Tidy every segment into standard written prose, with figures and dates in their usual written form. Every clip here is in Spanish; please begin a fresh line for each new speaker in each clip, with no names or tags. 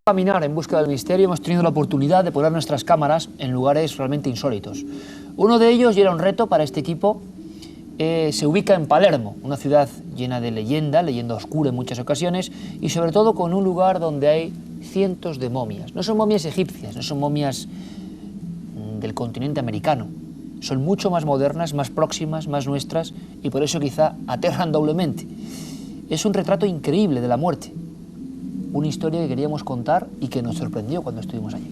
Caminar en busca del misterio, hemos tenido la oportunidad de poner nuestras cámaras en lugares realmente insólitos. Uno de ellos, y era un reto para este equipo, se ubica en Palermo, una ciudad llena de leyenda oscura en muchas ocasiones, y sobre todo con un lugar donde hay cientos de momias. No son momias egipcias, no son momias del continente americano, son mucho más modernas, más próximas, más nuestras, y por eso quizá aterran doblemente. Es un retrato increíble de la muerte. Una historia que queríamos contar y que nos sorprendió cuando estuvimos allí.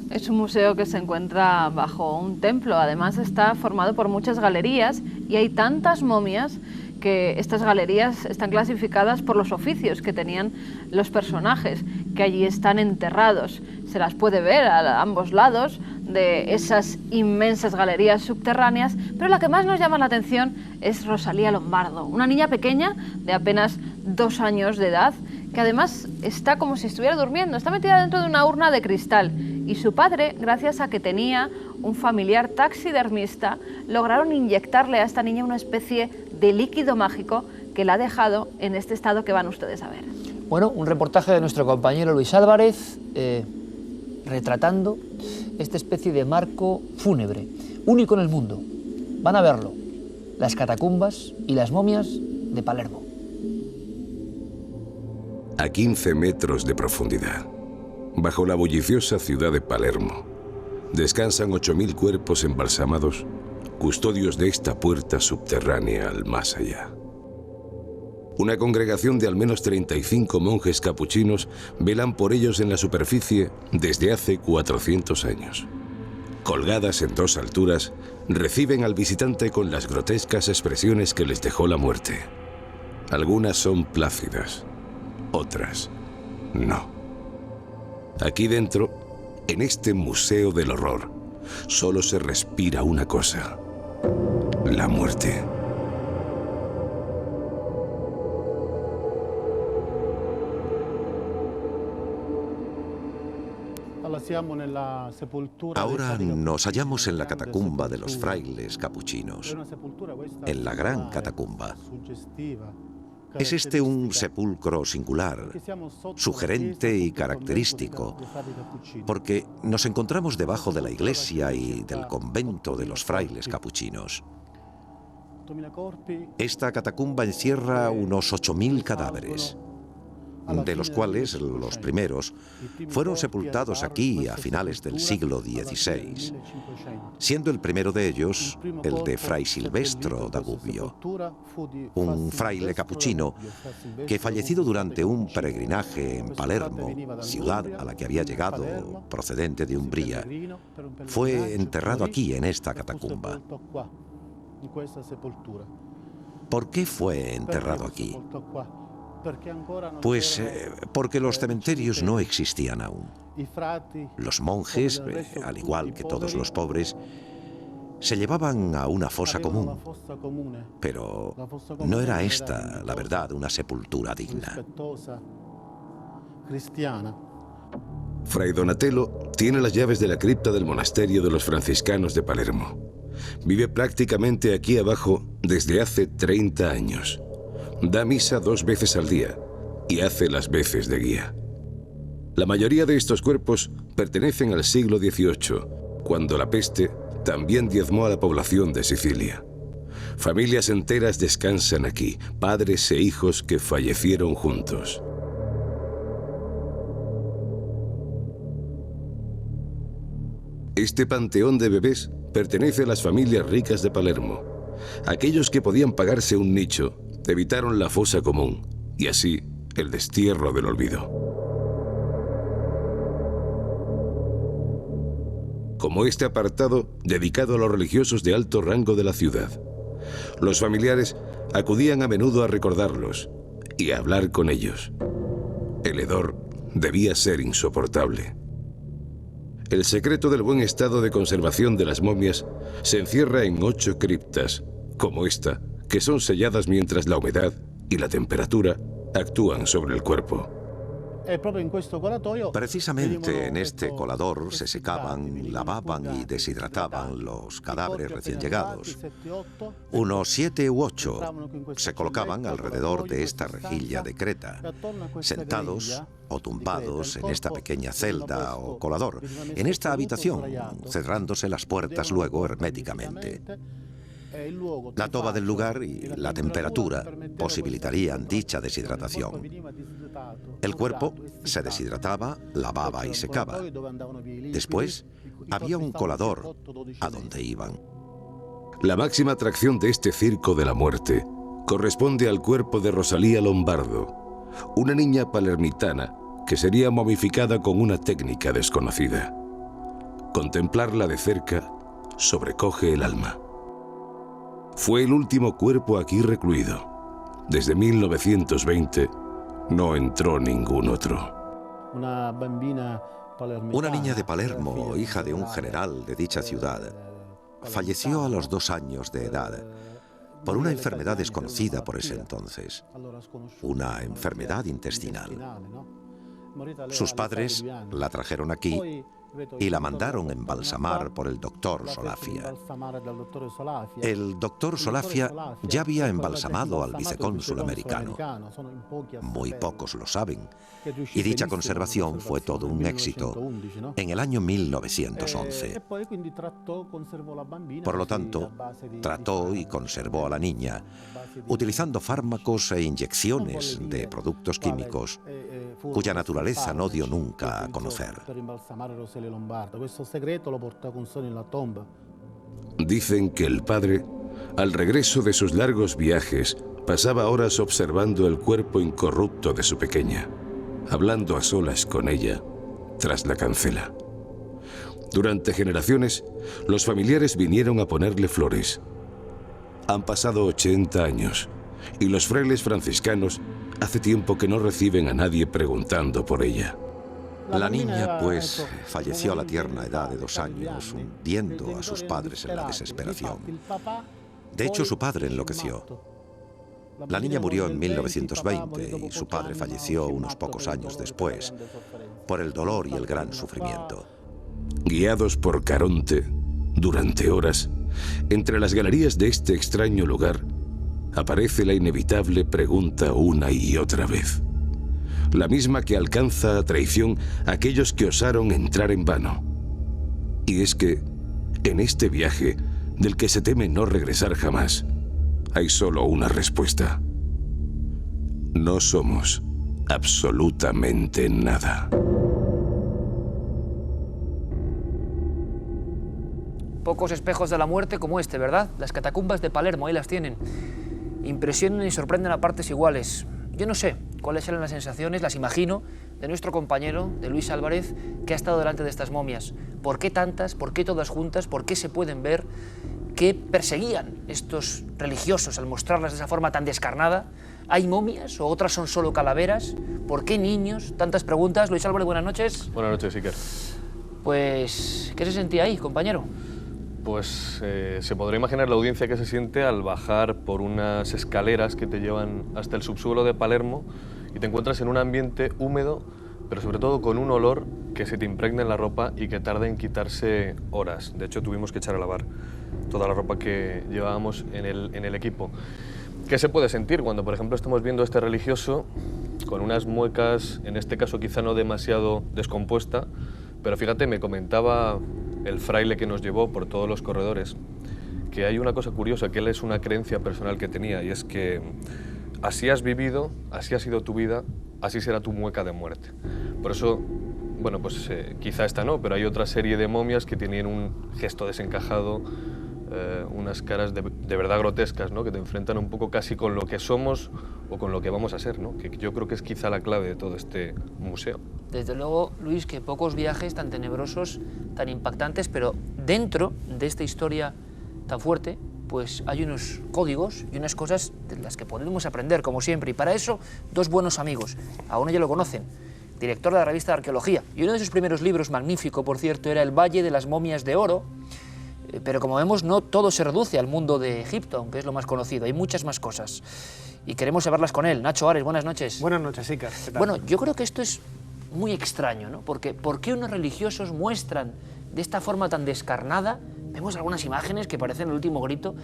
Es un museo que se encuentra bajo un templo, además está formado por muchas galerías y hay tantas momias que estas galerías están clasificadas por los oficios que tenían los personajes que allí están enterrados. Se las puede ver a ambos lados de esas inmensas galerías subterráneas, pero la que más nos llama la atención es Rosalía Lombardo, una niña pequeña de apenas 2 años de edad, que además está como si estuviera durmiendo, está metida dentro de una urna de cristal. Y su padre, gracias a que tenía un familiar taxidermista, lograron inyectarle a esta niña una especie de líquido mágico que la ha dejado en este estado que van ustedes a ver.
Bueno, un reportaje de nuestro compañero Luis Álvarez, retratando esta especie de marco fúnebre, único en el mundo. Van a verlo, las catacumbas y las momias de Palermo.
A 15 metros de profundidad, bajo la bulliciosa ciudad de Palermo, descansan 8000 cuerpos embalsamados, custodios de esta puerta subterránea al más allá. Una congregación de al menos 35 monjes capuchinos velan por ellos en la superficie desde hace 400 años. Colgadas en 2 alturas, reciben al visitante con las grotescas expresiones que les dejó la muerte. Algunas son plácidas, otras no. Aquí dentro, en este museo del horror, solo se respira una cosa: la muerte.
Ahora nos hallamos en la catacumba de los frailes capuchinos, en la gran catacumba. Es este un sepulcro singular, sugerente y característico, porque nos encontramos debajo de la iglesia y del convento de los frailes capuchinos. Esta catacumba encierra unos 8000 cadáveres, de los cuales los primeros fueron sepultados aquí a finales del siglo XVI, siendo el primero de ellos el de Fray Silvestro da Gubbio, un fraile capuchino que, fallecido durante un peregrinaje en Palermo, ciudad a la que había llegado procedente de Umbría, fue enterrado aquí en esta catacumba. ¿Por qué fue enterrado aquí? Pues porque los cementerios no existían aún. Los monjes, al igual que todos los pobres, se llevaban a una fosa común. Pero no era esta, la verdad, una sepultura digna.
Fray Donatello tiene las llaves de la cripta del monasterio de los franciscanos de Palermo. Vive prácticamente aquí abajo desde hace 30 años. Da misa 2 veces al día y hace las veces de guía. La mayoría de estos cuerpos pertenecen al siglo XVIII, cuando la peste también diezmó a la población de Sicilia. Familias enteras descansan aquí, padres e hijos que fallecieron juntos. Este panteón de bebés pertenece a las familias ricas de Palermo. Aquellos que podían pagarse un nicho evitaron la fosa común y así el destierro del olvido. Como este apartado dedicado a los religiosos de alto rango de la ciudad. Los familiares acudían a menudo a recordarlos y a hablar con ellos. El hedor debía ser insoportable. El secreto del buen estado de conservación de las momias se encierra en 8 criptas, como esta, que son selladas mientras la humedad y la temperatura actúan sobre el cuerpo.
Precisamente en este colador se secaban, lavaban y deshidrataban los cadáveres recién llegados. Unos 7 u 8 se colocaban alrededor de esta rejilla de creta, sentados o tumbados en esta pequeña celda o colador, en esta habitación, cerrándose las puertas luego herméticamente. La toba del lugar y la temperatura posibilitarían dicha deshidratación. El cuerpo se deshidrataba, lavaba y secaba. Después, había un colador a donde iban.
La máxima atracción de este circo de la muerte corresponde al cuerpo de Rosalía Lombardo, una niña palermitana que sería momificada con una técnica desconocida. Contemplarla de cerca sobrecoge el alma. Fue el último cuerpo aquí recluido. Desde 1920 no entró ningún otro.
Una niña de Palermo, hija de un general de dicha ciudad, falleció a los 2 años de edad por una enfermedad desconocida por ese entonces, una enfermedad intestinal. Sus padres la trajeron aquí y la mandaron embalsamar por el doctor Solafia. El doctor Solafia ya había embalsamado al vicecónsul americano. Muy pocos lo saben, y dicha conservación fue todo un éxito en el año 1911. Por lo tanto, trató y conservó a la niña, utilizando fármacos e inyecciones de productos químicos cuya naturaleza no dio nunca a conocer.
Dicen que el padre, al regreso de sus largos viajes, pasaba horas observando el cuerpo incorrupto de su pequeña, hablando a solas con ella tras la cancela. Durante generaciones, los familiares vinieron a ponerle flores. Han pasado 80 años y los frailes franciscanos hace tiempo que no reciben a nadie preguntando por ella.
La niña, pues, falleció a la tierna edad de 2 años, hundiendo a sus padres en la desesperación. De hecho, su padre enloqueció. La niña murió en 1920 y su padre falleció unos pocos años después, por el dolor y el gran sufrimiento.
Guiados por Caronte, durante horas, entre las galerías de este extraño lugar, aparece la inevitable pregunta una y otra vez. La misma que alcanza a traición a aquellos que osaron entrar en vano. Y es que, en este viaje, del que se teme no regresar jamás, hay solo una respuesta. No somos absolutamente nada.
Pocos espejos de la muerte como este, ¿verdad? Las catacumbas de Palermo, ahí las tienen. Impresionan y sorprenden a partes iguales. Yo no sé cuáles eran las sensaciones, las imagino, de nuestro compañero, de Luis Álvarez, que ha estado delante de estas momias. ¿Por qué tantas? ¿Por qué todas juntas? ¿Por qué se pueden ver? ¿Qué perseguían estos religiosos al mostrarlas de esa forma tan descarnada? ¿Hay momias o otras son solo calaveras? ¿Por qué niños? Tantas preguntas. Luis Álvarez, buenas noches.
Buenas noches, Iker.
Pues, ¿qué se sentía ahí, compañero?
Pues se podrá imaginar la audiencia que se siente al bajar por unas escaleras que te llevan hasta el subsuelo de Palermo y te encuentras en un ambiente húmedo, pero sobre todo con un olor que se te impregna en la ropa y que tarda en quitarse horas. De hecho, tuvimos que echar a lavar toda la ropa que llevábamos en el equipo. ¿Qué se puede sentir cuando, por ejemplo, estamos viendo a este religioso con unas muecas, en este caso quizá no demasiado descompuesta, pero fíjate, me comentaba el fraile que nos llevó por todos los corredores, que hay una cosa curiosa, que él es una creencia personal que tenía, y es que así has vivido, así ha sido tu vida, así será tu mueca de muerte. Por eso, bueno, pues quizá esta no, pero hay otra serie de momias que tienen un gesto desencajado, unas caras de verdad grotescas, ¿no? Que te enfrentan un poco casi con lo que somos o con lo que vamos a ser, ¿no? Que yo creo que es quizá la clave de todo este museo.
Desde luego, Luis, que pocos viajes tan tenebrosos, tan impactantes, pero dentro de esta historia tan fuerte, pues hay unos códigos y unas cosas de las que podemos aprender, como siempre. Y para eso, 2 buenos amigos. A uno ya lo conocen, director de la revista de Arqueología. Y uno de sus primeros libros, magnífico, por cierto, era El Valle de las Momias de Oro. Pero como vemos, no todo se reduce al mundo de Egipto, aunque es lo más conocido. Hay muchas más cosas. y queremos hablarlas con él. Nacho Ares, buenas noches.
Buenas noches, Iker. ¿Qué tal?
Bueno, yo creo que esto es muy extraño, ¿no? Porque ¿por qué unos religiosos muestran de esta forma tan descarnada? Vemos algunas imágenes que parecen el último grito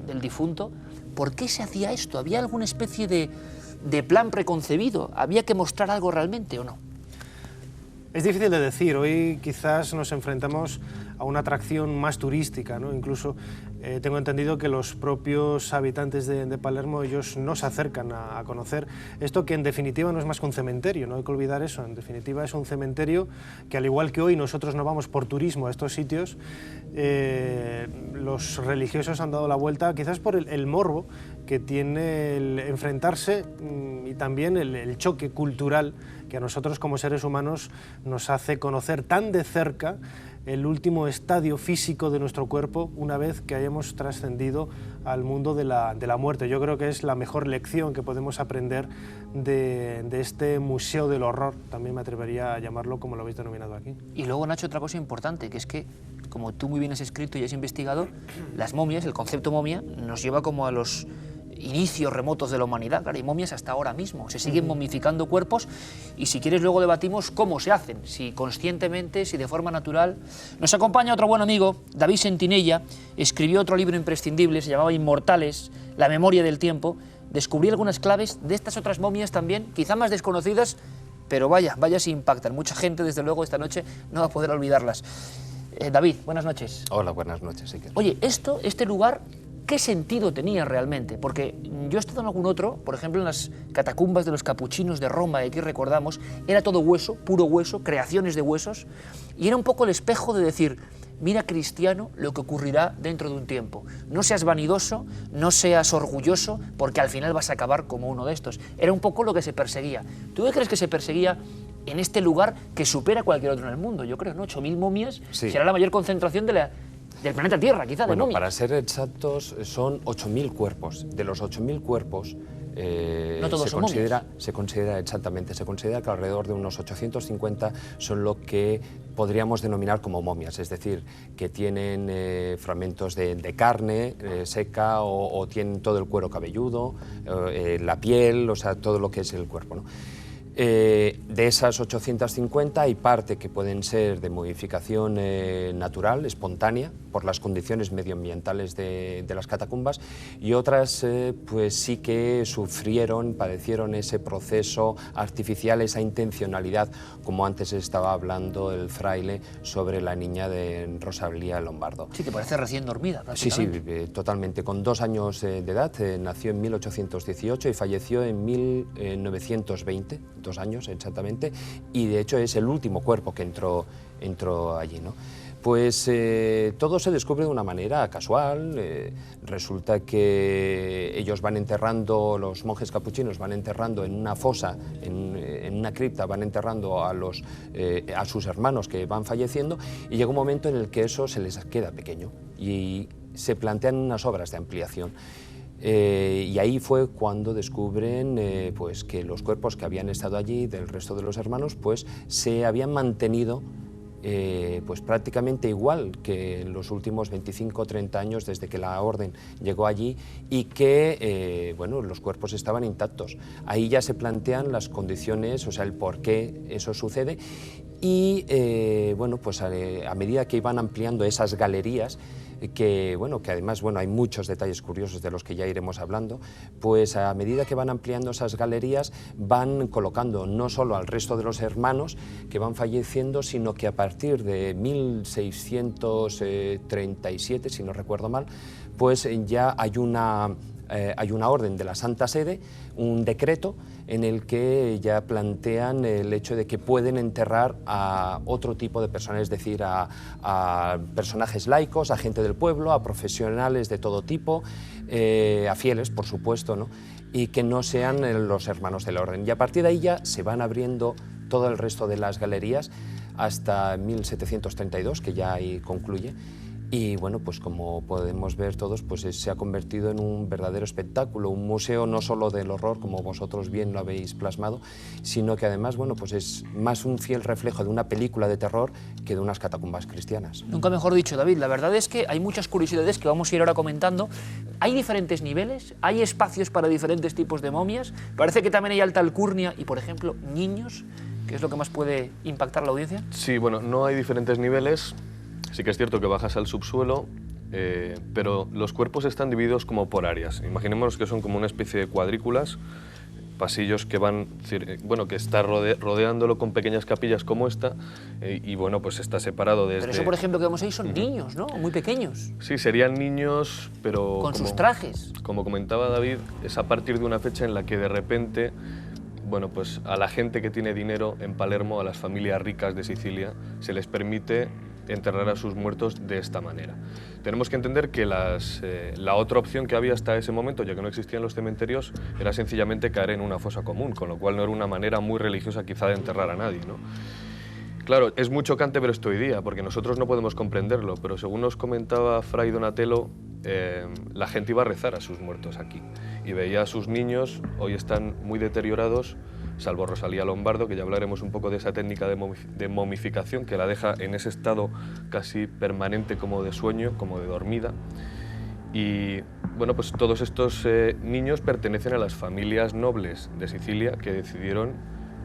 del difunto. ¿Por qué se hacía esto? ¿Había alguna especie de plan preconcebido? ¿Había que mostrar algo realmente o no?
Es difícil de decir. Hoy quizás nos enfrentamos a una atracción más turística, ¿no? Incluso tengo entendido que los propios habitantes de Palermo, ellos no se acercan a conocer esto, que en definitiva no es más que un cementerio, no hay que olvidar eso. En definitiva es un cementerio que, al igual que hoy nosotros no vamos por turismo a estos sitios, los religiosos han dado la vuelta quizás por el morbo que tiene el enfrentarse y también el choque cultural que a nosotros como seres humanos nos hace conocer tan de cerca el último estadio físico de nuestro cuerpo una vez que hayamos trascendido al mundo de la muerte. Yo creo que es la mejor lección que podemos aprender de este museo del horror, también me atrevería a llamarlo como lo habéis denominado aquí.
Y luego, Nacho, otra cosa importante, que es que, como tú muy bien has escrito y has investigado, las momias, el concepto momia, nos lleva como a los inicios remotos de la humanidad. Claro, hay momias hasta ahora mismo, se siguen momificando cuerpos y si quieres luego debatimos cómo se hacen, si conscientemente, si de forma natural. Nos acompaña otro buen amigo, David Sentinella, escribió otro libro imprescindible, se llamaba Inmortales, la memoria del tiempo, descubrí algunas claves de estas otras momias también, quizá más desconocidas, pero vaya si impactan. Mucha gente, desde luego, esta noche no va a poder olvidarlas. David, buenas noches.
Hola, buenas noches, Iker.
Oye, este lugar, ¿qué sentido tenía realmente? Porque yo he estado en algún otro, por ejemplo en las catacumbas de los capuchinos de Roma, y aquí recordamos, era todo hueso, puro hueso, creaciones de huesos, y era un poco el espejo de decir, mira, cristiano, lo que ocurrirá dentro de un tiempo. No seas vanidoso, no seas orgulloso, porque al final vas a acabar como uno de estos. Era un poco lo que se perseguía. ¿Tú qué crees que se perseguía en este lugar que supera cualquier otro en el mundo? Yo creo, ¿no? 8.000 momias,
sí.
Será la mayor concentración del planeta Tierra, quizá, de momias.
Para ser exactos, son 8.000 cuerpos. De los 8.000 cuerpos,
no todos son momias.
se considera que alrededor de unos 850 son lo que podríamos denominar como momias, es decir, que tienen fragmentos de carne seca o tienen todo el cuero cabelludo, la piel, o sea, todo lo que es el cuerpo, ¿no? De esas 850 hay parte que pueden ser de modificación natural, espontánea, por las condiciones medioambientales de las catacumbas, y otras pues sí que padecieron ese proceso artificial, esa intencionalidad, como antes estaba hablando el fraile sobre la niña de Rosalía Lombardo.
Sí, que parece recién dormida, prácticamente.
Sí, totalmente. Con 2 años de edad, nació en 1818 y falleció en 1920, 2 años exactamente, y de hecho es el último cuerpo que entró allí, ¿no? Pues todo se descubre de una manera casual. Resulta que ellos van enterrando, los monjes capuchinos van enterrando en una fosa, en una cripta, van enterrando a sus hermanos que van falleciendo, y llega un momento en el que eso se les queda pequeño y se plantean unas obras de ampliación. Y ahí fue cuando descubren pues que los cuerpos que habían estado allí del resto de los hermanos pues se habían mantenido pues prácticamente igual que en los últimos 25 o 30 años desde que la orden llegó allí, y que bueno, los cuerpos estaban intactos. Ahí ya se plantean las condiciones, o sea, el por qué eso sucede, y bueno, pues a medida que iban ampliando esas galerías, que además hay muchos detalles curiosos de los que ya iremos hablando, pues a medida que van ampliando esas galerías van colocando no solo al resto de los hermanos que van falleciendo, sino que a partir de 1637, si no recuerdo mal, pues ya hay una orden de la Santa Sede, un decreto en el que ya plantean el hecho de que pueden enterrar a otro tipo de personas, es decir, a personajes laicos, a gente del pueblo, a profesionales de todo tipo, a fieles, por supuesto, ¿no? Y que no sean los hermanos de la orden. Y a partir de ahí ya se van abriendo todo el resto de las galerías hasta 1732, que ya ahí concluye. Y bueno, pues como podemos ver todos, pues se ha convertido en un verdadero espectáculo, un museo no solo del horror, como vosotros bien lo habéis plasmado, sino que además, bueno, pues es más un fiel reflejo de una película de terror que de unas catacumbas cristianas.
Nunca mejor dicho, David. La verdad es que hay muchas curiosidades que vamos a ir ahora comentando. Hay diferentes niveles, hay espacios para diferentes tipos de momias. Parece que también hay alta alcurnia y, por ejemplo, niños, que es lo que más puede impactar a la audiencia.
Sí, bueno, no hay diferentes niveles. Sí que es cierto que bajas al subsuelo, pero los cuerpos están divididos como por áreas. Imaginémonos que son como una especie de cuadrículas, pasillos que van, bueno, que está rodeándolo con pequeñas capillas como esta, y bueno, pues está separado desde...
Pero eso, por ejemplo, que vemos ahí son niños, ¿no? Muy pequeños.
Sí, serían niños, pero...
Con sus trajes.
Como comentaba David, es a partir de una fecha en la que de repente, bueno, pues a la gente que tiene dinero en Palermo, a las familias ricas de Sicilia, se les permite enterrar a sus muertos de esta manera. Tenemos que entender que la otra opción que había hasta ese momento, ya que no existían los cementerios, era sencillamente caer en una fosa común, con lo cual no era una manera muy religiosa quizá de enterrar a nadie, ¿no? Claro, es muy chocante ver esto hoy día, porque nosotros no podemos comprenderlo, pero según nos comentaba Fray Donatello, la gente iba a rezar a sus muertos aquí, y veía a sus niños, hoy están muy deteriorados, salvo Rosalía Lombardo, que ya hablaremos un poco de esa técnica de momificación que la deja en ese estado casi permanente como de sueño, como de dormida. Y bueno, pues todos estos niños pertenecen a las familias nobles de Sicilia que decidieron,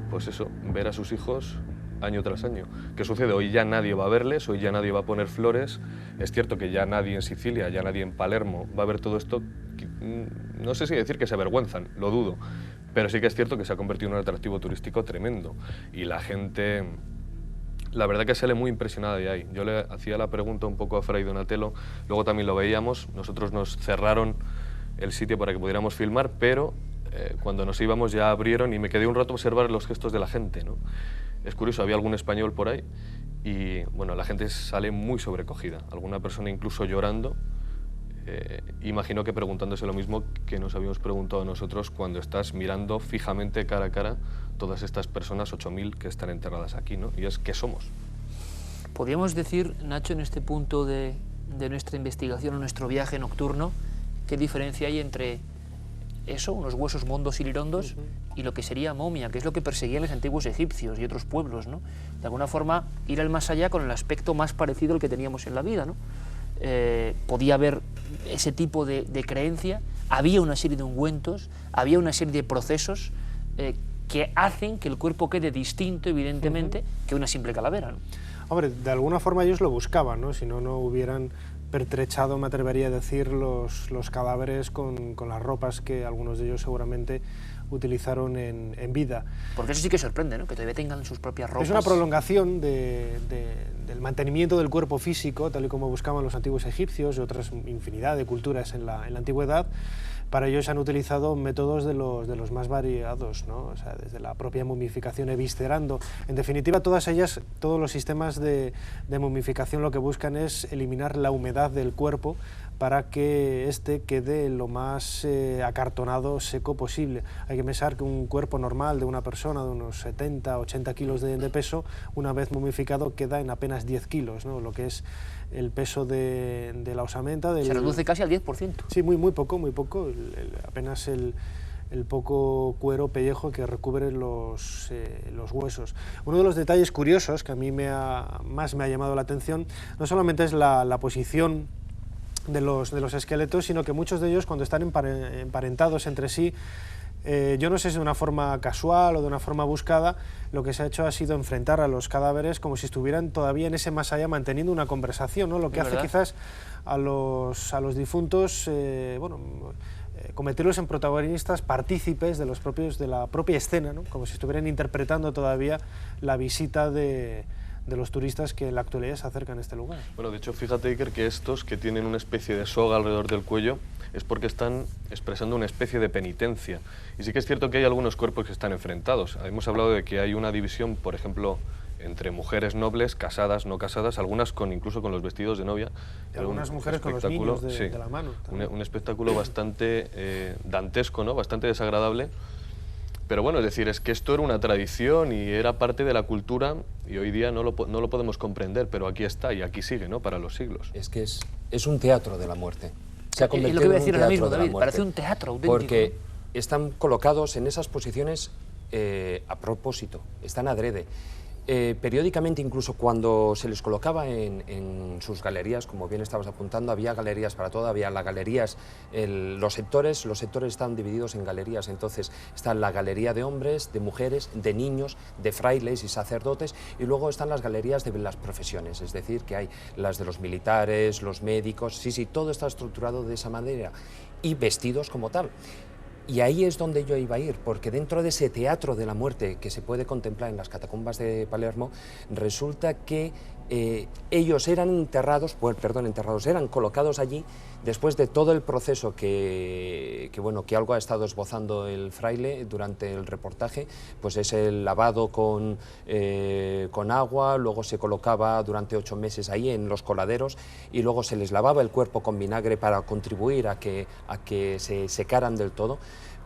pues eso, ver a sus hijos año tras año. ¿Qué sucede? Hoy ya nadie va a verles, hoy ya nadie va a poner flores. Es cierto que ya nadie en Sicilia, ya nadie en Palermo va a ver todo esto. No sé si decir que se avergüenzan, lo dudo. Pero sí que es cierto que se ha convertido en un atractivo turístico tremendo y la gente, la verdad que sale muy impresionada de ahí. Yo le hacía la pregunta un poco a Fray Donatello, luego también lo veíamos, nosotros nos cerraron el sitio para que pudiéramos filmar, pero cuando nos íbamos ya abrieron y me quedé un rato a observar los gestos de la gente, ¿no? Es curioso, había algún español por ahí y bueno, la gente sale muy sobrecogida, alguna persona incluso llorando. Imagino que preguntándose lo mismo que nos habíamos preguntado nosotros cuando estás mirando fijamente cara a cara todas estas personas, 8.000 que están enterradas aquí, ¿no? Y es, ¿qué somos?
¿Podríamos decir, Nacho, en este punto de nuestra investigación o nuestro viaje nocturno, qué diferencia hay entre eso, unos huesos mondos y lirondos, y lo que sería momia, que es lo que perseguían los antiguos egipcios y otros pueblos, ¿no? De alguna forma, ir al más allá con el aspecto más parecido al que teníamos en la vida, ¿no? Podía haber ese tipo de creencia, había una serie de ungüentos, había una serie de procesos que hacen que el cuerpo quede distinto, evidentemente, que una simple calavera, ¿no?
Hombre, de alguna forma ellos lo buscaban, ¿no? Si no, no hubieran pertrechado, me atrevería a decir, los cadáveres con las ropas que algunos de ellos seguramente utilizaron en vida.
Porque eso sí que sorprende, ¿no? Que todavía tengan sus propias ropas.
Es una prolongación del mantenimiento del cuerpo físico, tal y como buscaban los antiguos egipcios y otras infinidad de culturas en la antigüedad. Para ello se han utilizado métodos de los más variados, ¿no? O sea, desde la propia momificación eviscerando. En definitiva, todos los sistemas de momificación lo que buscan es eliminar la humedad del cuerpo para que éste quede lo más acartonado, seco posible. Hay que pensar que un cuerpo normal de una persona de unos 70, 80 kilos de peso, una vez momificado, queda en apenas 10 kilos, ¿no? Lo que es el peso de la osamenta.
Se reduce casi al 10%.
Sí, muy poco, apenas el poco cuero, pellejo que recubre los huesos. Uno de los detalles curiosos que a mí más me ha llamado la atención no solamente es la posición de los esqueletos, sino que muchos de ellos, cuando están emparentados entre sí, yo no sé si de una forma casual o de una forma buscada, lo que se ha hecho ha sido enfrentar a los cadáveres como si estuvieran todavía en ese más allá manteniendo una conversación, ¿no? Lo que hace quizás a los difuntos, convertirlos en protagonistas, partícipes de la propia escena, ¿no? Como si estuvieran interpretando todavía la visita de los turistas que en la actualidad se acercan a este lugar.
Bueno, de hecho, fíjate, Iker, que estos que tienen una especie de soga alrededor del cuello es porque están expresando una especie de penitencia. Y sí que es cierto que hay algunos cuerpos que están enfrentados. Hemos hablado de que hay una división, por ejemplo, entre mujeres nobles, casadas, no casadas, algunas incluso con los vestidos de novia.
Y algunas mujeres con los niños de la mano.
Un espectáculo bastante dantesco, ¿no? Bastante desagradable. Pero bueno, es decir, es que esto era una tradición y era parte de la cultura y hoy día no lo podemos comprender, pero aquí está y aquí sigue, ¿no? Para los siglos.
Es que es un teatro de la muerte. Se ha
Es
convertido
lo que iba a
en un
decir ahora
teatro
mismo,
de la
David,
muerte.
parece un teatro auténtico.
Porque están colocados en esas posiciones a propósito, están adrede. Periódicamente, incluso cuando se les colocaba en sus galerías, como bien estabas apuntando, había galerías para todo, había las galerías, los sectores están divididos en galerías, entonces está la galería de hombres, de mujeres, de niños, de frailes y sacerdotes, y luego están las galerías de las profesiones, es decir, que hay las de los militares, los médicos, sí, todo está estructurado de esa manera, y vestidos como tal. Y ahí es donde yo iba a ir, porque dentro de ese teatro de la muerte que se puede contemplar en las catacumbas de Palermo, resulta que ellos eran eran colocados allí después de todo el proceso que algo ha estado esbozando el fraile durante el reportaje, pues es el lavado con agua, luego se colocaba durante 8 meses ahí en los coladeros y luego se les lavaba el cuerpo con vinagre para contribuir a que se secaran del todo.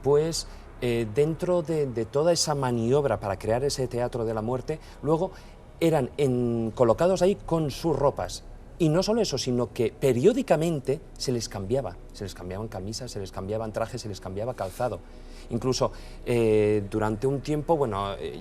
Pues dentro de toda esa maniobra para crear ese teatro de la muerte, luego eran colocados ahí con sus ropas. Y no solo eso, sino que periódicamente se les cambiaban camisas, se les cambiaban trajes, se les cambiaba calzado. Incluso durante un tiempo,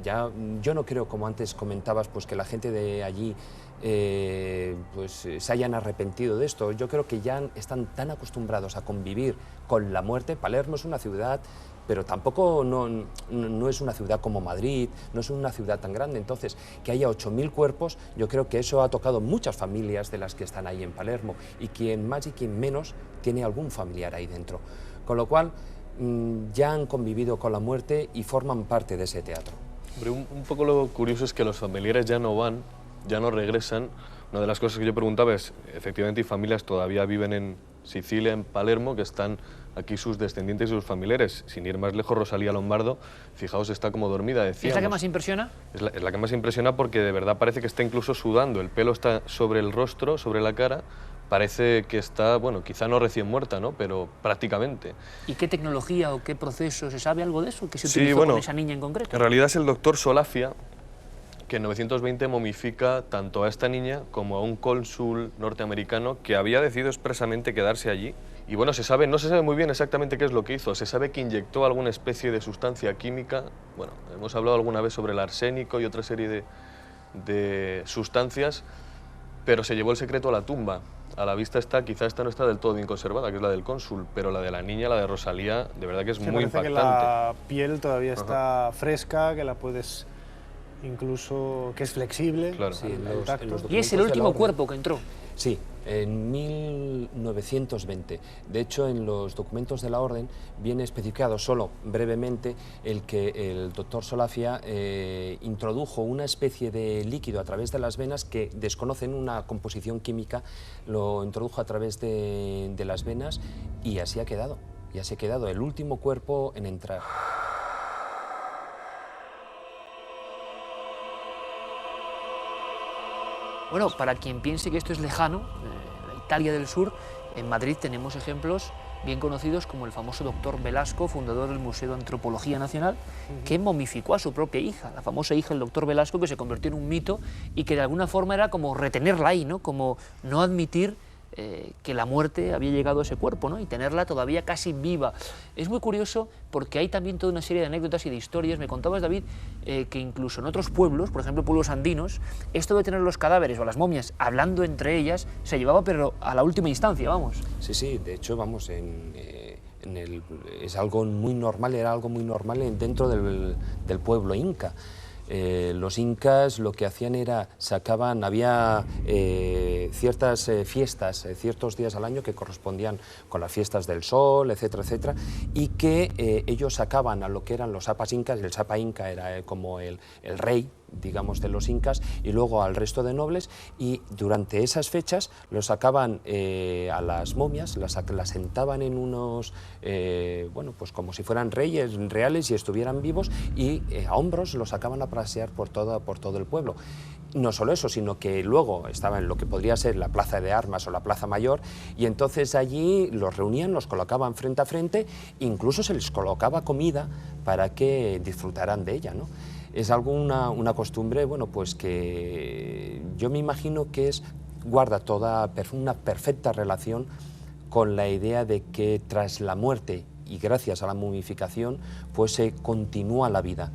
yo no creo, como antes comentabas, pues que la gente de allí se hayan arrepentido de esto. Yo creo que ya están tan acostumbrados a convivir con la muerte. Palermo es una ciudad, pero tampoco no es una ciudad como Madrid, no es una ciudad tan grande. Entonces, que haya 8.000 cuerpos, yo creo que eso ha tocado muchas familias de las que están ahí en Palermo, y quien más y quien menos tiene algún familiar ahí dentro. Con lo cual, ya han convivido con la muerte y forman parte de ese teatro.
Hombre, un poco lo curioso es que los familiares ya no van, ya no regresan. Una de las cosas que yo preguntaba es, efectivamente, hay familias todavía viven en Sicilia, en Palermo, que están aquí sus descendientes y sus familiares. Sin ir más lejos, Rosalía Lombardo, fijaos, está como dormida, decíamos.
¿Es la que más impresiona?
Es la que más impresiona porque de verdad parece que está incluso sudando. El pelo está sobre el rostro, sobre la cara. Parece que está, quizá no recién muerta, ¿no? Pero prácticamente.
¿Y qué tecnología o qué proceso? ¿Se sabe algo de eso? ¿Qué se utilizó con esa niña en concreto?
En realidad es el doctor Solafia, que en 920 momifica tanto a esta niña como a un cónsul norteamericano que había decidido expresamente quedarse allí. Y no se sabe muy bien exactamente qué es lo que hizo. Se sabe que inyectó alguna especie de sustancia química. Hemos hablado alguna vez sobre el arsénico y otra serie de sustancias, pero se llevó el secreto a la tumba. A la vista está, quizá esta no está del todo bien conservada, que es la del cónsul, pero la de la niña, la de Rosalía, de verdad que es muy impactante.
Que la piel todavía está fresca, que la puedes incluso, que es flexible.
Claro.
Sí,
y es el último cuerpo que entró.
Sí, en 1920. De hecho, en los documentos de la orden viene especificado solo brevemente el que el doctor Solafia introdujo una especie de líquido a través de las venas que desconocen una composición química, lo introdujo a través de las venas y así ha quedado. Y así ha quedado el último cuerpo en entrar.
Bueno, para quien piense que esto es lejano, la Italia del Sur, en Madrid tenemos ejemplos bien conocidos como el famoso doctor Velasco, fundador del Museo de Antropología Nacional, que momificó a su propia hija, la famosa hija del doctor Velasco, que se convirtió en un mito y que de alguna forma era como retenerla ahí, ¿no? Como no admitir que la muerte había llegado a ese cuerpo, ¿no? Y tenerla todavía casi viva. Es muy curioso porque hay también toda una serie de anécdotas y de historias. Me contabas, David, que incluso en otros pueblos, por ejemplo pueblos andinos, esto de tener los cadáveres o las momias hablando entre ellas se llevaba pero a la última instancia, vamos.
Sí, de hecho, vamos, es algo muy normal, era algo muy normal dentro del pueblo inca. Los incas lo que hacían era, había ciertas fiestas, ciertos días al año que correspondían con las fiestas del sol, etcétera, etcétera, y que ellos sacaban a lo que eran los sapas incas. El sapa inca era como el rey digamos, de los incas, y luego al resto de nobles, y durante esas fechas los sacaban a las momias, las sentaban en unos, bueno, pues como si fueran reyes reales y estuvieran vivos, y a hombros los sacaban a pasear por todo el pueblo. No solo eso, sino que luego estaba en lo que podría ser la plaza de armas o la plaza mayor, y entonces allí los reunían, los colocaban frente a frente, incluso se les colocaba comida para que disfrutaran de ella, ¿no? Es algo, una costumbre, bueno, pues que yo me imagino que guarda una perfecta relación con la idea de que tras la muerte y gracias a la momificación, pues se continúa la vida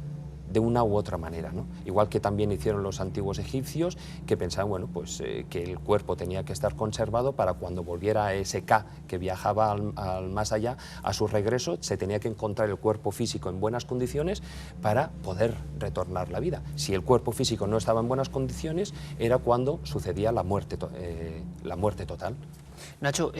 de una u otra manera, ¿no? Igual que también hicieron los antiguos egipcios, que pensaban, bueno, pues que el cuerpo tenía que estar conservado para cuando volviera ese Ka que viajaba al más allá, a su regreso se tenía que encontrar el cuerpo físico en buenas condiciones para poder retornar la vida. Si el cuerpo físico no estaba en buenas condiciones, era cuando sucedía la muerte total.
Nacho,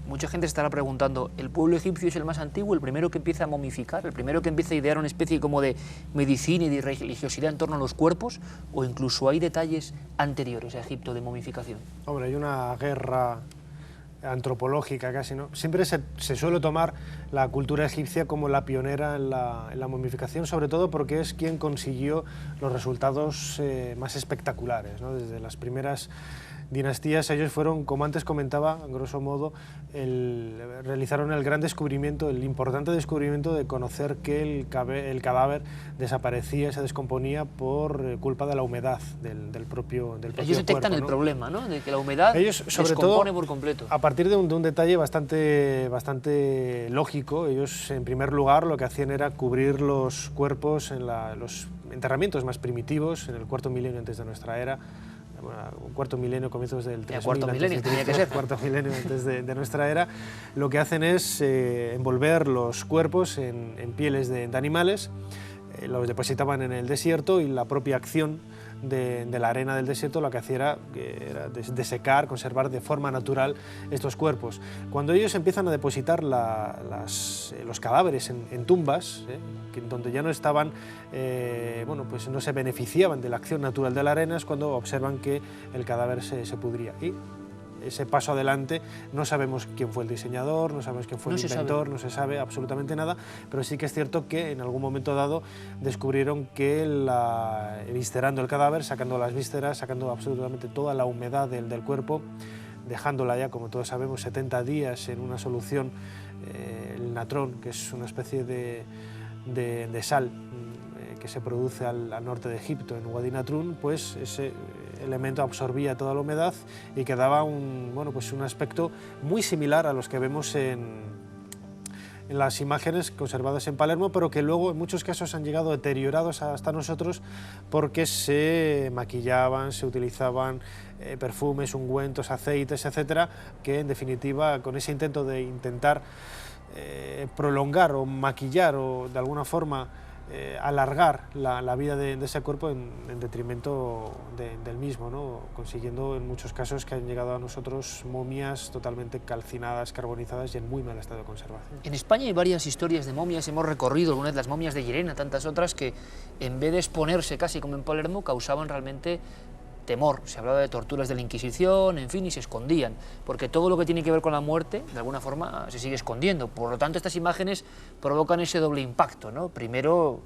mucha gente se estará preguntando, ¿el pueblo egipcio es el más antiguo, el primero que empieza a momificar, el primero que empieza a idear una especie como de medicina y de religiosidad en torno a los cuerpos, o incluso hay detalles anteriores a Egipto de momificación?
Hombre, hay una guerra antropológica casi, ¿no? Siempre se suele tomar la cultura egipcia como la pionera en la momificación, sobre todo porque es quien consiguió los resultados más espectaculares, ¿no? Desde las primeras dinastías ellos fueron, como antes comentaba, grosso modo, realizaron el gran descubrimiento, el importante descubrimiento de conocer que el cadáver desaparecía, se descomponía por culpa de la humedad del propio cuerpo.
Ellos detectan el problema, ¿no? De que la humedad descompone por completo.
A partir de un detalle bastante lógico, ellos en primer lugar lo que hacían era cubrir los cuerpos en los enterramientos más primitivos, en el cuarto milenio antes de nuestra era. Bueno, un cuarto milenio, comienzos del 3000,
cuarto milenio tenía que ser.
Cuarto milenio antes de nuestra era, lo que hacen es envolver los cuerpos en pieles de animales, los depositaban en el desierto y la propia acción de la arena del desierto lo que hacía era desecar, conservar de forma natural estos cuerpos. Cuando ellos empiezan a depositar los cadáveres en tumbas, donde ya no estaban, bueno, pues no se beneficiaban de la acción natural de la arena, es cuando observan que el cadáver se pudría. Y ese paso adelante, no sabemos quién fue el diseñador, no sabemos quién fue el inventor, no se sabe absolutamente nada, pero sí que es cierto que en algún momento dado descubrieron que viscerando el cadáver, sacando las vísceras, sacando absolutamente toda la humedad del cuerpo, dejándola ya, como todos sabemos, 70 días en una solución, el natrón, que es una especie de sal que se produce al norte de Egipto, en Wadi Natrun, pues ese elemento absorbía toda la humedad y quedaba un aspecto muy similar a los que vemos en las imágenes conservadas en Palermo, pero que luego en muchos casos han llegado deteriorados hasta nosotros porque se maquillaban, se utilizaban perfumes, ungüentos, aceites, etcétera, que en definitiva con ese intento de intentar prolongar o maquillar o de alguna forma alargar la vida de ese cuerpo en detrimento del mismo, ¿no? Consiguiendo en muchos casos que han llegado a nosotros momias totalmente calcinadas, carbonizadas y en muy mal estado de conservación.
En España hay varias historias de momias, hemos recorrido algunas de las momias de Llerena, tantas otras que en vez de exponerse casi como en Palermo causaban realmente temor, se hablaba de torturas de la Inquisición, en fin, y se escondían, porque todo lo que tiene que ver con la muerte, de alguna forma, se sigue escondiendo. Por lo tanto, estas imágenes provocan ese doble impacto, ¿no? Primero,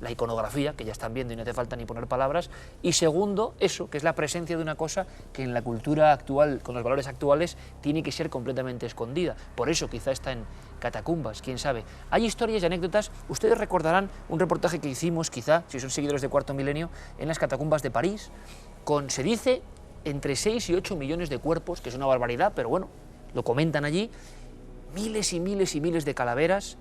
la iconografía, que ya están viendo y no hace falta ni poner palabras, y segundo, eso, que es la presencia de una cosa que en la cultura actual, con los valores actuales, tiene que ser completamente escondida. Por eso quizá está en catacumbas, quién sabe. Hay historias y anécdotas, ustedes recordarán un reportaje que hicimos, quizá, si son seguidores de Cuarto Milenio, en las catacumbas de París, se dice, entre 6 y 8 millones de cuerpos, que es una barbaridad, pero bueno, lo comentan allí, miles y miles y miles de calaveras,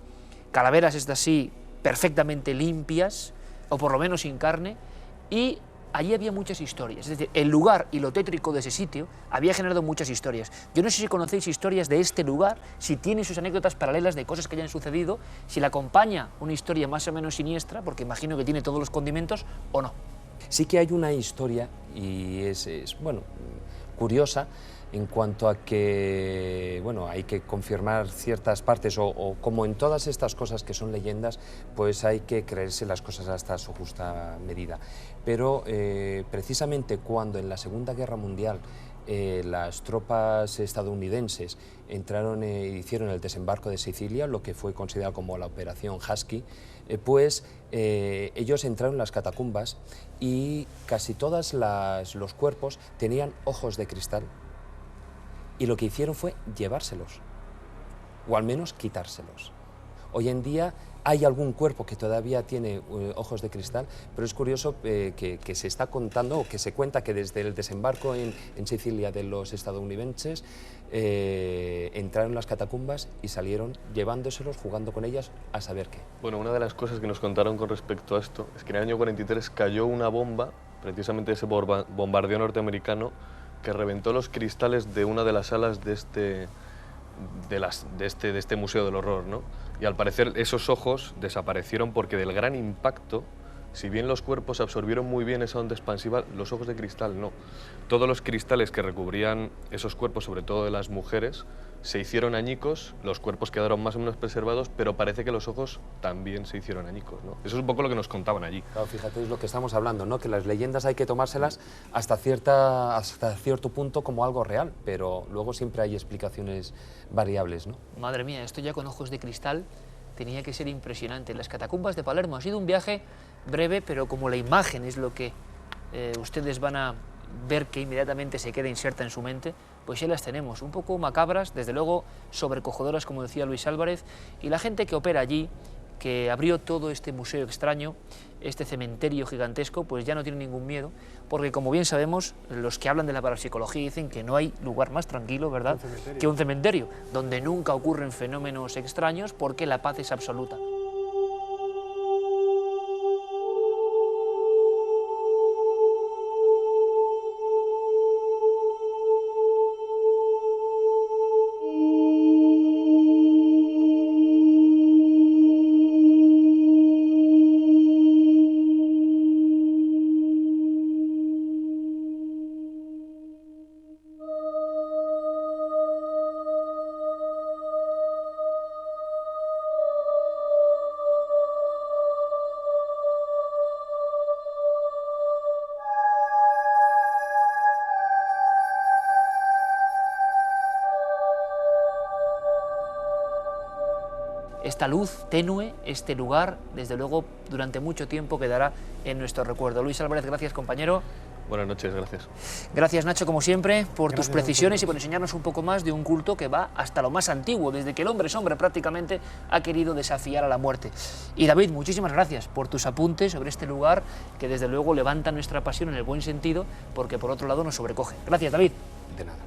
estas sí, perfectamente limpias, o por lo menos sin carne, y allí había muchas historias. Es decir, el lugar y lo tétrico de ese sitio había generado muchas historias. Yo no sé si conocéis historias de este lugar, si tiene sus anécdotas paralelas de cosas que hayan sucedido, si la acompaña una historia más o menos siniestra, porque imagino que tiene todos los condimentos, o no.
Sí que hay una historia y bueno, curiosa en cuanto a que, bueno, hay que confirmar ciertas partes o como en todas estas cosas que son leyendas, pues hay que creerse las cosas hasta su justa medida. Pero precisamente cuando en la Segunda Guerra Mundial las tropas estadounidenses entraron e hicieron el desembarco de Sicilia, lo que fue considerado como la Operación Husky, pues ellos entraron en las catacumbas y casi todos los cuerpos tenían ojos de cristal, y lo que hicieron fue llevárselos, o al menos quitárselos. Hoy en día hay algún cuerpo que todavía tiene ojos de cristal, pero es curioso que se está contando, o que se cuenta, que desde el desembarco en Sicilia de los estadounidenses entraron en las catacumbas y salieron llevándoselos, jugando con ellas, a saber qué.
Bueno, una de las cosas que nos contaron con respecto a esto es que en el año 43 cayó una bomba, precisamente ese bombardeo norteamericano, que reventó los cristales de una de las salas de este Museo del Horror, ¿no? Y al parecer esos ojos desaparecieron porque del gran impacto, si bien los cuerpos absorbieron muy bien esa onda expansiva, los ojos de cristal no. Todos los cristales que recubrían esos cuerpos, sobre todo de las mujeres, se hicieron añicos, los cuerpos quedaron más o menos preservados, pero parece que los ojos también se hicieron añicos, ¿no? Eso es un poco lo que nos contaban allí.
Claro, fíjate, es lo que estamos hablando, ¿no? Que las leyendas hay que tomárselas hasta cierto punto como algo real, pero luego siempre hay explicaciones variables, ¿no?
Madre mía, esto ya con ojos de cristal tenía que ser impresionante. Las catacumbas de Palermo ha sido un viaje breve, pero como la imagen es lo que ustedes van a ver que inmediatamente se queda inserta en su mente, pues ya las tenemos, un poco macabras, desde luego sobrecogedoras, como decía Luis Álvarez, y la gente que opera allí, que abrió todo este museo extraño, este cementerio gigantesco, pues ya no tiene ningún miedo, porque como bien sabemos, los que hablan de la parapsicología dicen que no hay lugar más tranquilo, ¿verdad?, que un cementerio, donde nunca ocurren fenómenos extraños, porque la paz es absoluta. Esta luz tenue, este lugar, desde luego, durante mucho tiempo quedará en nuestro recuerdo. Luis Álvarez, gracias, compañero.
Buenas noches, gracias.
Gracias, Nacho, como siempre, por tus precisiones y por enseñarnos un poco más de un culto que va hasta lo más antiguo, desde que el hombre es hombre prácticamente ha querido desafiar a la muerte. Y David, muchísimas gracias por tus apuntes sobre este lugar que desde luego levanta nuestra pasión en el buen sentido, porque por otro lado nos sobrecoge. Gracias, David.
De nada.